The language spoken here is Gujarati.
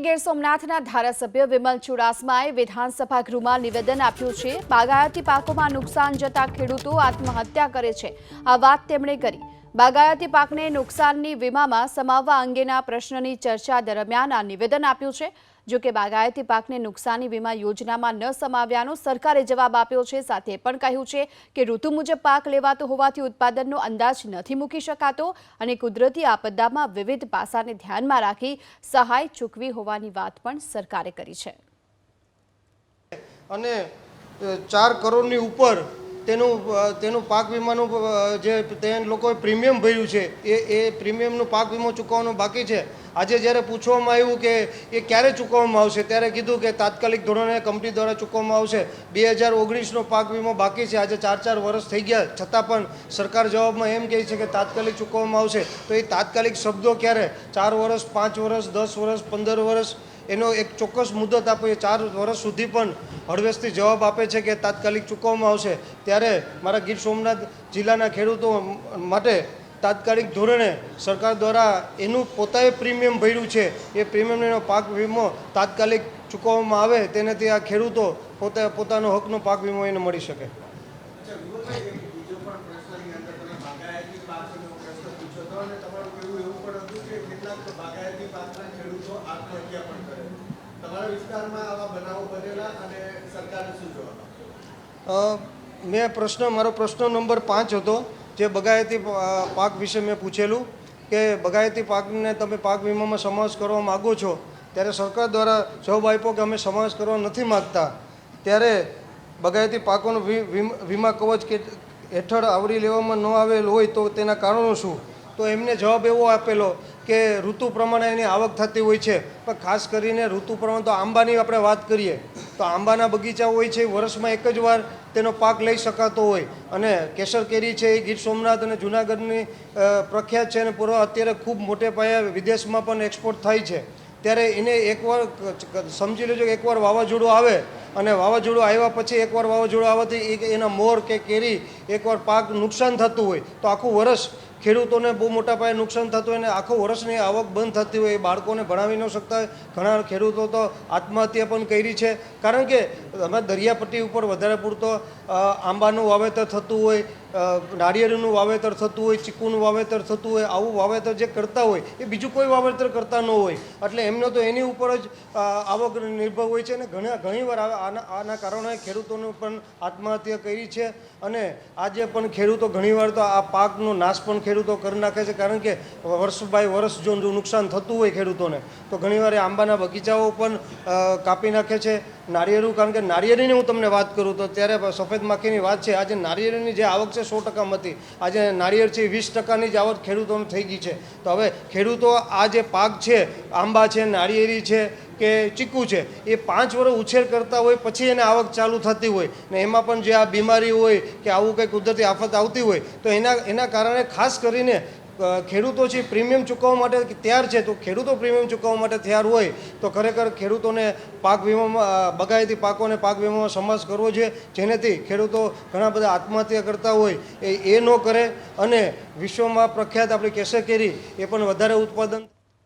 ગીર સોમનાથના ધારાસભ્ય વિમલ ચુડાસમાએ વિધાનસભા ગૃહમાં નિવેદન આપ્યું છે। બાગાયતી પાકોમાં નુકસાન જતા ખેડૂતો આત્મહત્યા કરે છે। આ વાત તેમણે કરી। બાગાયતી પાકને નુકસાનની વીમામાં સમાવવા અંગેના પ્રશ્નની ચર્ચા દરમિયાન આ નિવેદન આપ્યું છે। જો કે બાગાયતી પાકને નુકસાની વીમા યોજનામાં ન સમાવ્યાનો સરકારે જવાબ આપ્યો છે। સાથે પણ કહ્યું છે કે ઋતુ મુજબ પાક લેવાતો હોવાથી ઉત્પાદનનો અંદાજ નથી મૂકી શકાતો અને કુદરતી આપદામાં વિવિધ પાસાને ધ્યાનમાં રાખી સહાય ચૂકવી હોવાની વાત પણ સરકારે કરી છે। અને 4 કરોડની ઉપર તેનું પાક વીમાનું જે તે લોકોએ પ્રીમિયમ ભર્યું છે એ પ્રીમિયમનું પાક વીમો ચૂકવવાનો બાકી છે। આજે જ્યારે પૂછવામાં આવ્યું કે એ ક્યારે ચૂકવવામાં આવશે ત્યારે કીધું કે તાત્કાલિક ધોરણે કંપની દ્વારા ચૂકવવામાં આવશે। 2019નો પાક વીમો બાકી છે। આજે 4 વર્ષ થઈ ગયા છતાં પણ સરકાર જવાબમાં એમ કહે છે કે તાત્કાલિક ચૂકવવામાં આવશે। તો એ તાત્કાલિક શબ્દો ક્યારે 4 વર્ષ 5 વર્ષ 10 વર્ષ 15 વર્ષ એનો એક ચોક્કસ મુદત આપે 4 વર્ષ સુધી પણ હળવેશથી જવાબ આપે છે કે તાત્કાલિક ચૂકવવામાં આવશે। ત્યારે મારા ગીર સોમનાથ જિલ્લાના ખેડૂતો માટે તાત્કાલિક ધોરણે સરકાર દ્વારા એનું પોતાએ પ્રીમિયમ ભર્યું છે એ પ્રીમિયમનો પાક વીમો તાત્કાલિક ચૂકવવામાં આવે તેનાથી આ ખેડૂતો પોતાનો હકનો પાક વીમો એને મળી શકે। મારો પ્રશ્ન નંબર 5 હતો જે બગાયતી પાક વિશે મેં પૂછેલું કે બગાયતી પાકને તમે પાક વીમામાં સમાવેશ કરવા માગો છો ત્યારે સરકાર દ્વારા જવાબ આપ્યો કે અમે સમાવેશ કરવા નથી માગતા। ત્યારે બગાયતી પાકોનો વીમા કવચ હેઠળ આવરી લેવામાં ન આવેલ હોય તો તેના કારણો શું? તો એમને જવાબ એવો આપેલો કે ઋતુ પ્રમાણે એની આવક થતી હોય છે, પણ ખાસ કરીને ઋતુ પ્રમાણે તો આંબાની આપણે વાત કરીએ તો આંબાના બગીચા હોય છે વર્ષમાં એક જ વાર તેનો પાક લઈ શકાતો હોય અને કેસર કેરી છે એ ગીર સોમનાથ અને જૂનાગઢની પ્રખ્યાત છે અને અત્યારે ખૂબ મોટે પાયે વિદેશમાં પણ એક્સપોર્ટ થાય છે। ત્યારે એને એકવાર સમજી લેજો કે એકવાર વાવાઝોડું આવે અને વાવાઝોડું આવ્યા પછી એકવાર વાવાઝોડું આવવાથી એના મોર કે કેરી એકવાર પાક નુકસાન થતું હોય તો આખું વર્ષ ખેડૂતોને બહુ મોટા પાયે નુકસાન થતું હોય અને આખું વર્ષની આવક બંધ થતી હોય, બાળકોને ભણાવી ન શકતા હોય। ઘણા ખેડૂતો તો આત્મહત્યા પણ કરી છે કારણ કે અમે દરિયાપટ્ટી ઉપર વધારે પૂરતો આંબાનું વાવેતર થતું હોય, નાળિયેરનું વાવેતર થતું હોય, ચીકુનું વાવેતર થતું હોય। આવું વાવેતર જે કરતા હોય એ બીજું કોઈ વાવેતર કરતા ન હોય એટલે એમને તો એની ઉપર જ આવક નિર્ભર હોય છે અને ઘણીવાર આના કારણે ખેડૂતોને પણ આત્મહત્યા કરી છે અને આજે પણ ખેડૂતો ઘણીવાર તો આ પાકનો નાશ પણ ખેડૂતો કરી નાખે છે કારણ કે વર્ષ બાય વર્ષ જો નુકસાન થતું હોય ખેડૂતોને તો ઘણીવાર આંબાના બગીચાઓ પણ કાપી નાખે છે। નાળિયેરું, કારણ કે નાળિયેરીની હું તમને વાત કરું તો ત્યારે સફેદ માખીની વાત છે। આજે નાળિયેરની જે આવક છે 100% હતી, આજે નાળિયેર છે 20%ની જ આવક ખેડૂતોને થઈ ગઈ છે। તો હવે ખેડૂતો આ જે પાક છે આંબા છે, નાળિયેરી છે કે ચીકુ છે એ 5 વર્ષ ઉછેર કરતા હોય પછી એને આવક ચાલુ થતી હોય ને એમાં પણ જે આ બીમારી હોય કે આવું કંઈ કુદરતી આફત આવતી હોય તો એના કારણે ખાસ કરીને ખેડૂતો છે પ્રીમિયમ ચૂકવવા માટે તૈયાર છે। તો ખેડૂતો પ્રીમિયમ ચૂકવવા માટે તૈયાર હોય તો ખરેખર ખેડૂતોને પાક વીમામાં બગાયતી પાકોને પાક વીમામાં સમાવેશ કરવો જોઈએ જેનાથી ખેડૂતો ઘણા બધા આત્મહત્યા કરતા હોય એ ન કરે અને વિશ્વમાં પ્રખ્યાત આપણી કેસર કેરી એ પણ વધારે ઉત્પાદન